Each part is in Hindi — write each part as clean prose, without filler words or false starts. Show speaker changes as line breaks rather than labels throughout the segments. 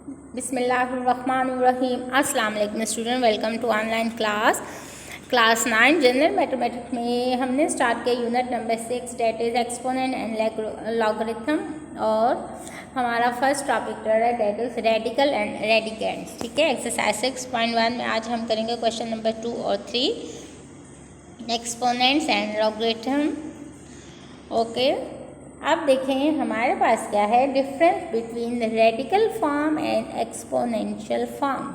बिस्मिल्लाहिर्रहमानिर्रहीम। अस्सलाम वालेकुम student, welcome to online class 9 general mathematics में हमने स्टार्ट किया unit number 6 that is exponent and logarithm. और हमारा फर्स्ट टॉपिक रहा है that is radical and radicands. ठीक है, एक्सरसाइज 6.1 में आज हम करेंगे क्वेश्चन नंबर 2 और 3 एक्सपोनेंट्स एंड लॉगरिथम। ओके, अब देखें हमारे पास क्या है, difference between radical form and exponential form.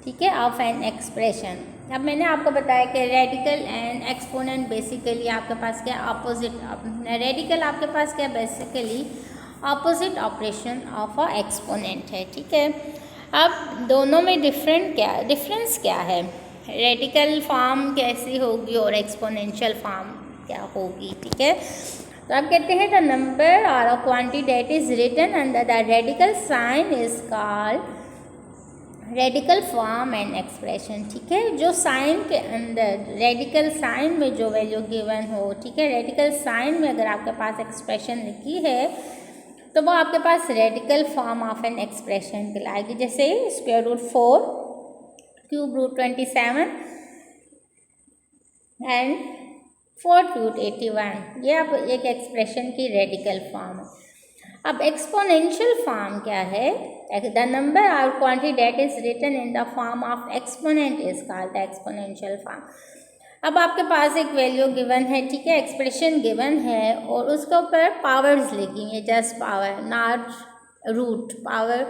ठीक है, ऑफ एन एक्सप्रेशन। अब मैंने आपको बताया कि रेडिकल एंड एक्सपोनेंट बेसिकली आपके पास क्या ऑपोजिट। रेडिकल आपके पास क्या basically opposite operation of a exponent है। ठीक है, अब दोनों में डिफरेंस क्या है, रेडिकल फॉर्म कैसी होगी और एक्सपोनेंशियल फॉर्म क्या होगी। ठीक है, तो आप कहते हैं द नंबर और a quantity that is written under the radical sign is called radical form and expression. ठीक है, जो साइन के अंदर रेडिकल साइन में जो वैल्यू गिवन हो, ठीक है, रेडिकल साइन में अगर आपके पास एक्सप्रेशन लिखी है तो वो आपके पास radical form of an expression कहलाएगी। जैसे square root 4 cube root 27 and 4 cube 81, ये अब एक एक्सप्रेशन की रेडिकल फॉर्म है। अब एक्सपोनेंशियल फॉर्म क्या है, द नंबर और quantity that is written in the form of exponent is called the exponential form. अब आपके पास एक वैल्यू गिवन है, ठीक है, एक्सप्रेशन गिवन है और उसके ऊपर पावर्स लिखी है, just power not root power,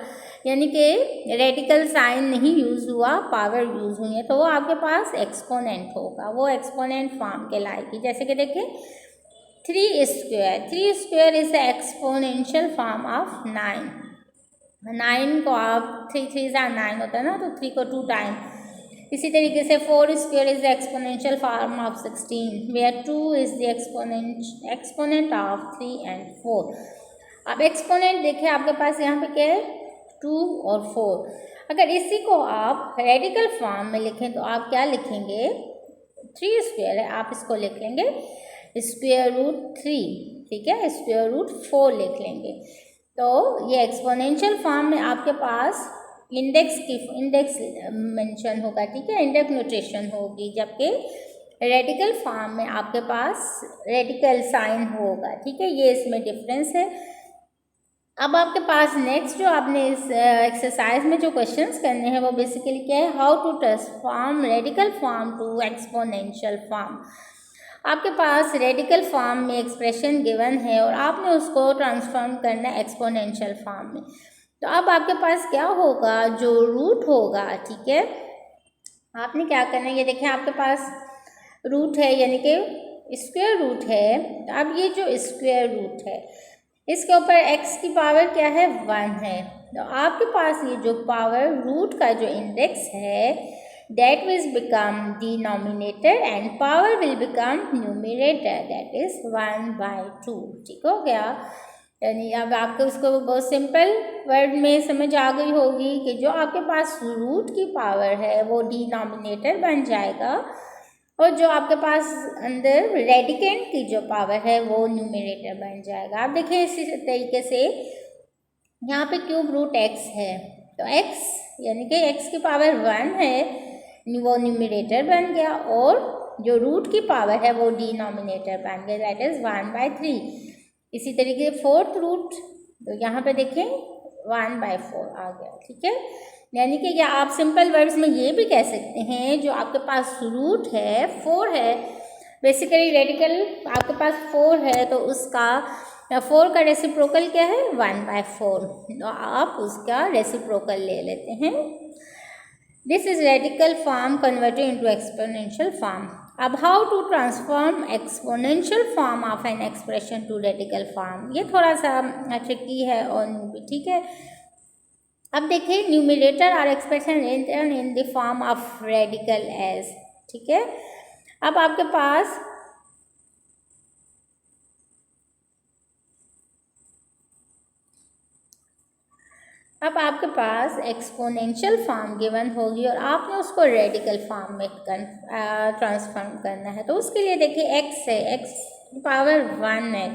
यानी कि रेडिकल साइन नहीं यूज़ हुआ, पावर यूज़ हुई है, तो वो आपके पास एक्सपोनेंट होगा, वो एक्सपोनेंट फॉर्म कहलाएगी। जैसे कि देखिए 3 square is the exponential form of 9 को आप 3 3 9 होता है ना, तो 3 को 2 टाइम। इसी तरीके से 4 square is the exponential form of 16 where 2 is the exponent of 3 and 4। अब एक्सपोनेंट देखिए आपके पास यहाँ पे क्या है, 2 और 4। अगर इसी को आप रेडिकल फॉर्म में लिखें तो आप क्या लिखेंगे, 3 स्क्वायर है, आप इसको लिख लेंगे स्क्वायर रूट 3, ठीक है, स्क्वायर रूट 4 लिख लेंगे। तो ये एक्सपोनेंशियल फॉर्म में आपके पास इंडेक्स मेंशन होगा, ठीक है, इंडेक्स नोटेशन होगी, जबकि रेडिकल फॉर्म में आपके पास रेडिकल साइन होगा। ठीक है, ये इसमें डिफरेंस है। अब आपके पास नेक्स्ट जो आपने इस एक्सरसाइज में जो क्वेश्चंस करने हैं वो बेसिकली क्या है, how to transform radical form to exponential form. आपके पास रेडिकल फॉर्म में एक्सप्रेशन गिवन है और आपने उसको ट्रांसफॉर्म करना है एक्सपोनेंशियल फॉर्म में। तो अब आपके पास क्या होगा, जो रूट होगा, ठीक है, आपने क्या करना है, ये देखिए आपके पास रूट है यानी कि स्क्वायर रूट है। तो अब ये जो स्क्वायर रूट है इसके ऊपर x की पावर क्या है, 1 है। तो आपके पास ये जो पावर रूट का जो इंडेक्स है that will become denominator and power will become numerator, that is 1/2। ठीक हो गया, यानी अब आपको इसको बहुत सिंपल वर्ड में समझ आ गई होगी कि जो आपके पास रूट की पावर है वो डिनोमिनेटर बन जाएगा और जो आपके पास अंदर रेडिकेंट की जो पावर है वो न्यूमरेटर बन जाएगा। आप देखिए इसी तरीके से यहाँ पे क्यूब रूट x है, तो x यानी कि x की पावर 1 है, वो न्यूमरेटर बन गया, और जो रूट की पावर है वो डिनोमिनेटर बन गया, दैट इज 1/3। इसी तरीके से 4th रूट, तो यहाँ पे देखें 1/4 आ गया। ठीक है, यानी कि या आप सिंपल वर्ड्स में ये भी कह सकते हैं, जो आपके पास रूट है 4 है, बेसिकली रेडिकल आपके पास 4 है, तो उसका 4 का रेसिप्रोकल क्या है, 1/4, तो आप उसका रेसिप्रोकल ले लेते हैं। This is radical form converted into exponential form. अब how to transform exponential form of an expression to radical form, ये थोड़ा सा ट्रिकी है और ठीक है। अब देखिए न्यूमरेटर और expression written in the form of radical as, ठीक है। अब आपके पास एक्सपोनेंशियल फॉर्म गिवन होगी और आपने उसको रेडिकल फॉर्म में ट्रांसफॉर्म करना है। तो उसके लिए देखिए x है, x पावर 1 है,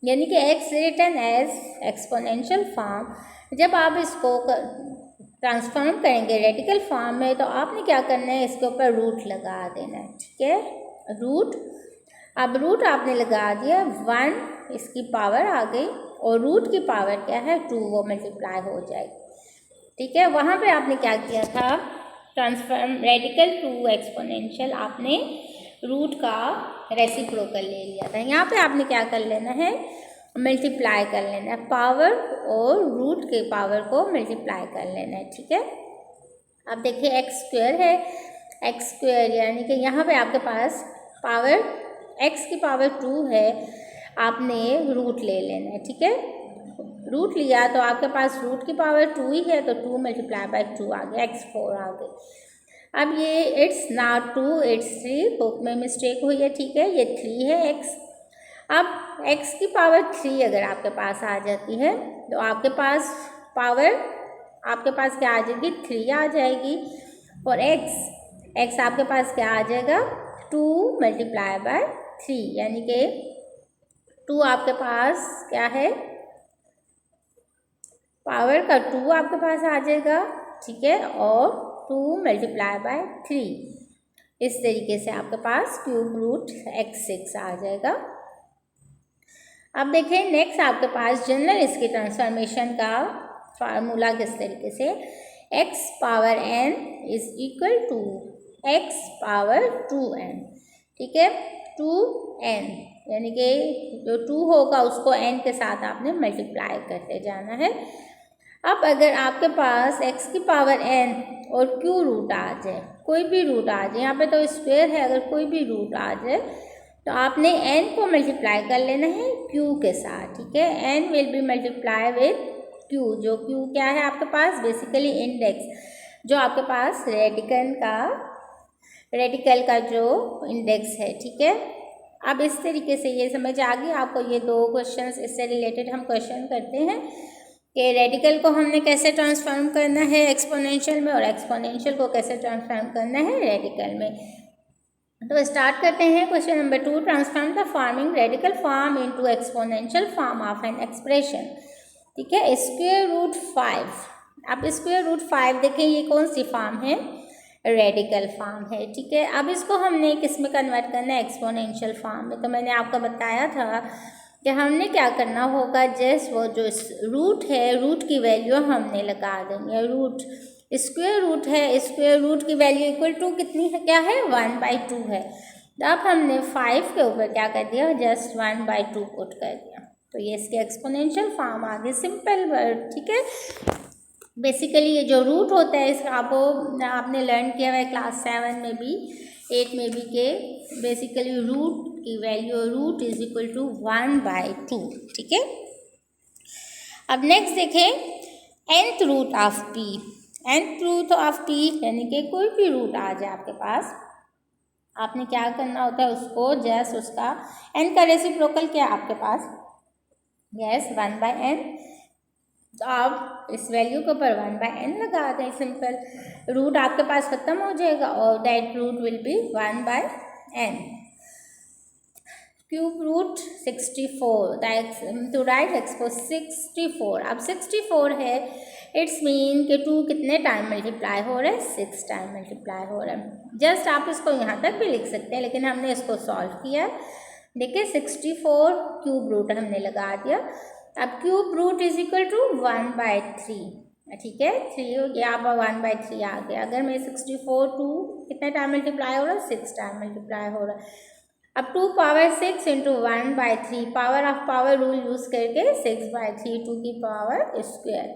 यानी कि x written as exponential form जब आप इसको ट्रांसफॉर्म करेंगे रेडिकल फॉर्म में तो आपने क्या करना है, इसके ऊपर रूट लगा देना है, ठीक है, रूट। अब रूट आपने लगा दिया, 1 इसकी पावर आ गई और रूट की पावर क्या है 2, वो मल्टीप्लाई हो जाएगी, ठीक है। वहाँ पे आपने क्या किया था, ट्रांसफॉर्म रेडिकल टू एक्सपोनेंशियल, आपने रूट का रेसिप्रोकल ले लिया था। यहाँ पे आपने क्या कर लेना है, मल्टीप्लाई कर लेना है, पावर और रूट के पावर को मल्टीप्लाई कर लेना है, ठीक है। अब देखिए एक्स स्क्वायर है, एक्स स्क्वायर यानी कि यहाँ पे आपके पास पावर एक्स की पावर 2 है, आपने रूट ले लेना है, ठीक है। रूट लिया तो आपके पास रूट की पावर 2 ही है, तो 2 मल्टीप्लाई बाई 2 आ गया, x4 आ गई। अब ये इट्स नॉट 2, इट्स 3, बुक में मिस्टेक हुई है, ठीक है, ये 3 है x। अब x की पावर 3 अगर आपके पास आ जाती है तो आपके पास पावर आपके पास क्या आ जाएगी, 3 आ जाएगी, और x आपके पास क्या आ जाएगा, 2 मल्टीप्लाई बाय 3, यानी कि 2 आपके पास क्या है, पावर का 2 आपके पास आ जाएगा, ठीक है, और 2 मल्टीप्लाई बाय 3, इस तरीके से आपके पास क्यूब रूट x6 आ जाएगा। अब देखें नेक्स्ट आपके पास जनरल इसकी ट्रांसफॉर्मेशन का फार्मूला किस तरीके से, x power n is equal to x power 2n, ठीक है, 2n यानी कि जो 2 होगा उसको n के साथ आपने मल्टीप्लाई करते जाना है। अब अगर आपके पास x की पावर n और q रूट आ जाए, कोई भी रूट आ जाए, यहाँ पे तो स्क्वायर है, अगर कोई भी रूट आ जाए तो आपने n को मल्टीप्लाई कर लेना है q के साथ, ठीक है, n will be multiply with q, जो q क्या है आपके पास, बेसिकली इंडेक्स, जो आपके पास रेडिकल का जो इंडेक्स है, ठीक है। अब इस तरीके से ये समझ आ गई आपको, ये 2 क्वेश्चंस इससे रिलेटेड हम क्वेश्चन करते हैं कि रेडिकल को हमने कैसे ट्रांसफॉर्म करना है एक्सपोनेंशियल में और एक्सपोनेंशियल को कैसे ट्रांसफॉर्म करना है रेडिकल में। तो स्टार्ट करते हैं question number 2, transform the forming radical form into exponential form of an expression, ठीक है, स्क्वायर रूट 5। अब स्क्वायर रूट 5 देखें ये कौन सी फॉर्म है, रेडिकल फॉर्म है, ठीक है। अब इसको हमने किस में कन्वर्ट करना है, एक्सपोनेंशियल फॉर्म में। तो मैंने आपको बताया था कि हमने क्या करना होगा, जस्ट वो जो रूट है रूट की वैल्यू हमने लगा देनी है, रूट स्क्वायर रूट है, स्क्वायर रूट की वैल्यू इक्वल टू कितनी है, क्या है 1/2 है। अब हमने 5 के ऊपर क्या कर दिया, जस्ट 1/2 पुट कर दिया, तो ये इसके एक्सपोनेंशियल फॉर्म आ गई, सिंपल वर्ड, ठीक है। बेसिकली ये जो रूट होता है इसका आपने लर्न किया हुआ है क्लास 7 में भी 8 में भी के बेसिकली रूट की value root is equal to 1/2, ठीक है। अब नेक्स्ट देखें nth root of p, nth root of p यानी कि कोई भी रूट आ जाए आपके पास, आपने क्या करना होता है, उसको जस्ट उसका n का रेसिप्रोकल क्या है आपके पास, यस 1/n, तो आप इस वैल्यू के ऊपर 1/n लगा दें, सिंपल, रूट आपके पास खत्म हो जाएगा और that root will be 1/n। Cube root 64 to write expo 64। अब 64 है, इट्स मीन कि 2 कितने टाइम मल्टीप्लाई हो रहा है, 6 टाइम मल्टीप्लाई हो रहा है। जस्ट आप इसको यहाँ तक भी लिख सकते हैं, लेकिन हमने इसको सॉल्व किया है। देखिए 64 क्यूब रूट हमने लगा दिया। अब cube root is equal to 1/3, ठीक है, 3 हो गया, अब 1/3 आ गया। अगर मैं 64 2 कितने टाइम मल्टीप्लाई हो रहा है, 6 टाइम मल्टीप्लाई हो रहा है। अब 2 power 6 into 1/3, power of power rule use करके 6/3 2 की पावर स्क्वायर,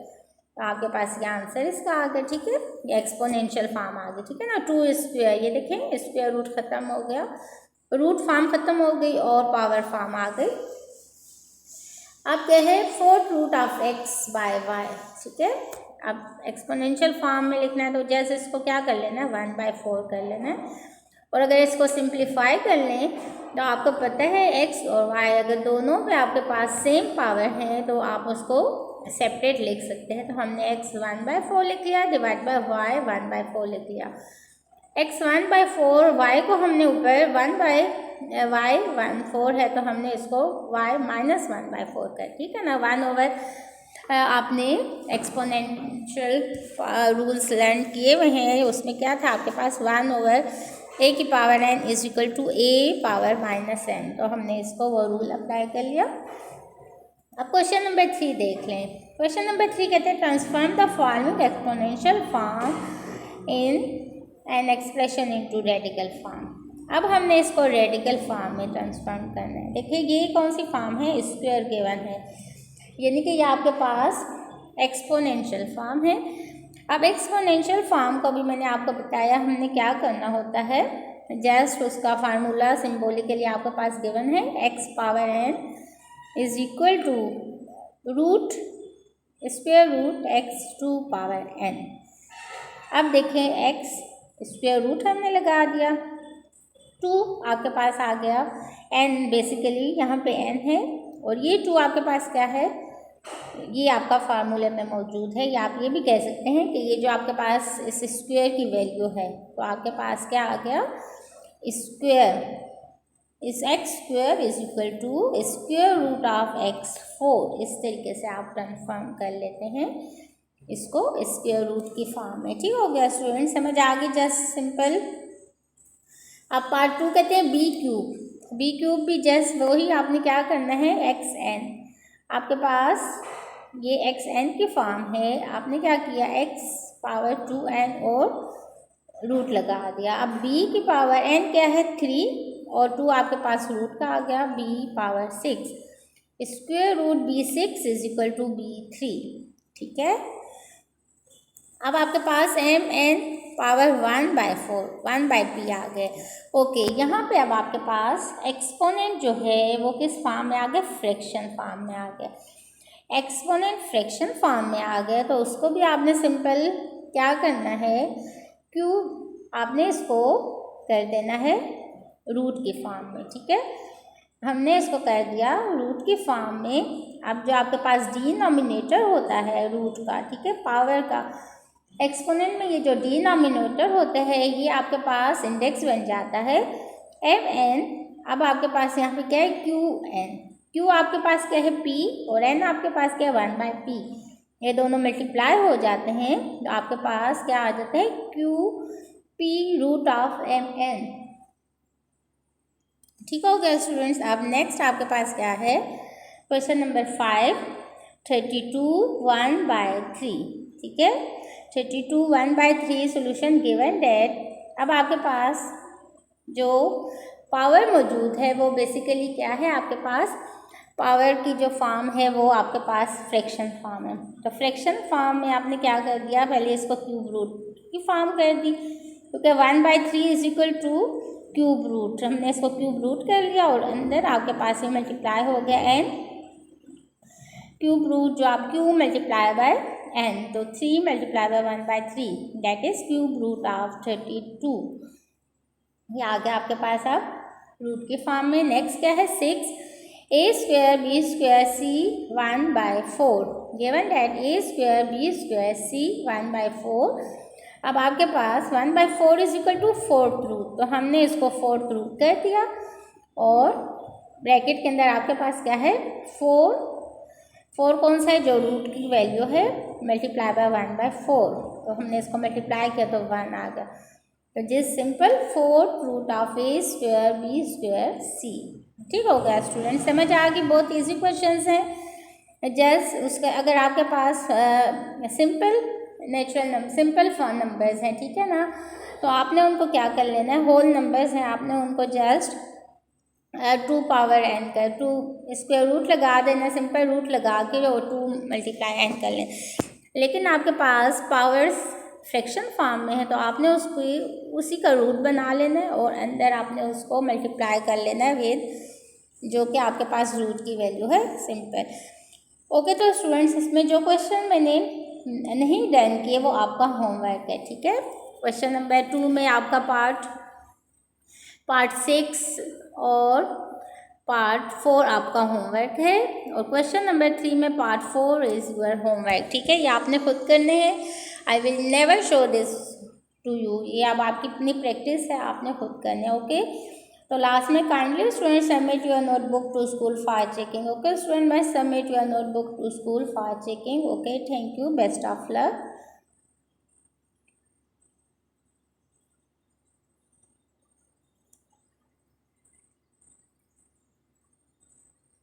तो आपके पास ये आंसर इसका आ गया, ठीक है, ये एक्सपोनेंशियल फॉर्म आ गई, ठीक है ना, 2 स्क्वायर, ये देखें स्क्वायर रूट खत्म हो गया, रूट फॉर्म खत्म हो गई और पावर फॉर्म आ गई। अब क्या है 4th रूट ऑफ x/y, ठीक है। अब एक्सपोनेंशियल फॉर्म में लिखना है तो जैसे इसको क्या कर लेना है 1/4 कर लेना है, और अगर इसको सिंप्लीफाई कर लें तो आपको पता है x और y अगर दोनों पे आपके पास सेम पावर है तो आप उसको सेपरेट लिख सकते हैं। तो हमने x 1/4 लिख लिया, डिवाइड बाय y 1/4 लिख लिया। x 1/4, y को हमने ऊपर 1/4 है तो हमने इसको y -1/4 कर, ठीक है ना, 1/, आपने एक्सपोनेंशियल रूल्स लर्न किए हुए हैं। उसमें क्या था आपके पास 1/a⁴n is equal to a⁻−n। तो हमने इसको वो रूल अप्लाई कर लिया। अब क्वेश्चन नंबर 3 देख लें। क्वेश्चन नंबर 3 कहते हैं transform the following exponential form in an expression into radical form. अब हमने इसको रेडिकल फॉर्म में ट्रांसफॉर्म करना है। देखिए ये कौन सी फॉर्म है, स्क्वायर गिवन है, यानी कि ये आपके पास एक्सपोनेंशियल फॉर्म है। अब एक्सपोनेंशियल फॉर्म को भी मैंने आपको बताया हमने क्या करना होता है, जस्ट उसका फार्मूला सिम्बोलिकली आपके पास गिवन है, x⁴n is equal to square root x⁴n। अब देखें x स्क्वायर रूट हमने लगा दिया, 2 आपके पास आ गया, n बेसिकली यहाँ पे n है, और ये 2 आपके पास क्या है, ये आपका फार्मूले में मौजूद है। या आप ये भी कह सकते हैं कि ये जो आपके पास इस स्क्वायर की वैल्यू है, तो आपके पास क्या आ गया, स्क्वायर इस x² is equal to square root of x⁴। इस तरीके से आप कन्फर्म कर लेते हैं इसको स्क्वायर रूट की फॉर्म में। ठीक हो गया स्टूडेंट, समझ आ गई, जस्ट सिंपल। अब पार्ट 2 कहते हैं b³ भी जस्ट वही आपने क्या करना है, xn आपके पास ये xn की फॉर्म है, आपने क्या किया x⁴n और रूट लगा दिया। अब b की पावर n क्या है 3 और 2 आपके पास रूट का आ गया b⁴, square root b6 is equal to b3। ठीक है, अब आपके पास mn⁴ 1/p आ गए। ओके, यहाँ पे अब आपके पास एक्सपोनेंट जो है वो किस फॉर्म में आ गया, फ्रैक्शन फॉर्म में आ गया। एक्सपोनेंट फ्रैक्शन फॉर्म में आ गए तो उसको भी आपने सिंपल क्या करना है, आपने इसको कर देना है रूट की फॉर्म में। ठीक है, हमने इसको कर दिया रूट की फॉर्म में। अब जो आपके पास डिनोमिनेटर होता है रूट का, ठीक है, पावर का, एक्सपोनेंट में ये जो डिनोमिनेटर होते हैं ये आपके पास इंडेक्स बन जाता है mn। अब आपके पास यहाँ पे क्या है, q आपके पास क्या है p, और n आपके पास क्या है 1/p। ये दोनों मल्टीप्लाई हो जाते हैं तो आपके पास क्या आ जाता है, qp√mn। ठीक हो गया स्टूडेंट्स। अब नेक्स्ट आपके पास क्या है, क्वेश्चन नंबर 5, 32 1/3। ठीक है, 32 1/3 सोल्यूशन गिवन डेट। अब आपके पास जो पावर मौजूद है वो बेसिकली क्या है, आपके पास पावर की जो फॉर्म है वो आपके पास फ्रैक्शन फॉर्म है। तो फ्रैक्शन फॉर्म में आपने क्या कर दिया, पहले इसको क्यूब रूट की फॉर्म कर दी, क्योंकि 1/3 is equal to cube root, हमने इसको क्यूब रूट कर लिया और अंदर आपके पास ये मल्टीप्लाई हो गया n क्यूब रूट, जो आप क्यू मल्टीप्लाई बाय n, तो 3 × 1/3 that is cube root of 32। ये आ गया आपके पास अब रूट की फॉर्म में। नेक्स्ट क्या है 6 a² b² c 1/4 given that a² b² c 1/4। अब आपके पास 1/4 is equal to 4th root, तो हमने इसको 4th रूट कर दिया और ब्रैकेट के अंदर आपके पास क्या है 4 कौन सा है, जो रूट की वैल्यू है मल्टीप्लाई बाय 1/4, तो हमने इसको मल्टीप्लाई किया तो 1 आ गया। तो जिस simple 4th root of a² b² c। ठीक हो गया स्टूडेंट, समझ आ गई, बहुत इजी क्वेश्चंस हैं। जस्ट उसका अगर आपके पास सिंपल नंबर्स हैं, ठीक है ना, तो आपने उनको क्या कर लेना है, होल नंबर्स हैं, आपने उनको जस्ट 2 का 2 स्क्वायर रूट लगा देना, सिंपल रूट लगा के और 2 × n कर लें। लेकिन आपके पास पावर्स फ्रैक्शन फॉर्म में है तो आपने उसको उसी का रूट बना लेना है और अंदर आपने उसको मल्टीप्लाई कर लेना है विद जो कि आपके पास रूट की वैल्यू है, सिंपल। ओके, तो स्टूडेंट्स इसमें जो क्वेश्चन मैंने नहीं डन किए वो आपका होमवर्क है। ठीक है, क्वेश्चन नंबर 2 में आपका पार्ट 6 और पार्ट 4 आपका होमवर्क है और क्वेश्चन नंबर 3 में पार्ट 4 इज योर होमवर्क। ठीक है, ये आपने खुद करने हैं। I will never show this to you, ये अब आपकी इतनी प्रैक्टिस है, आपने खुद करने। ओके, तो लास्ट में kindly student submit your notebook to school for checking. Okay student, must submit your notebook to school for checking. Okay, thank you, best of luck.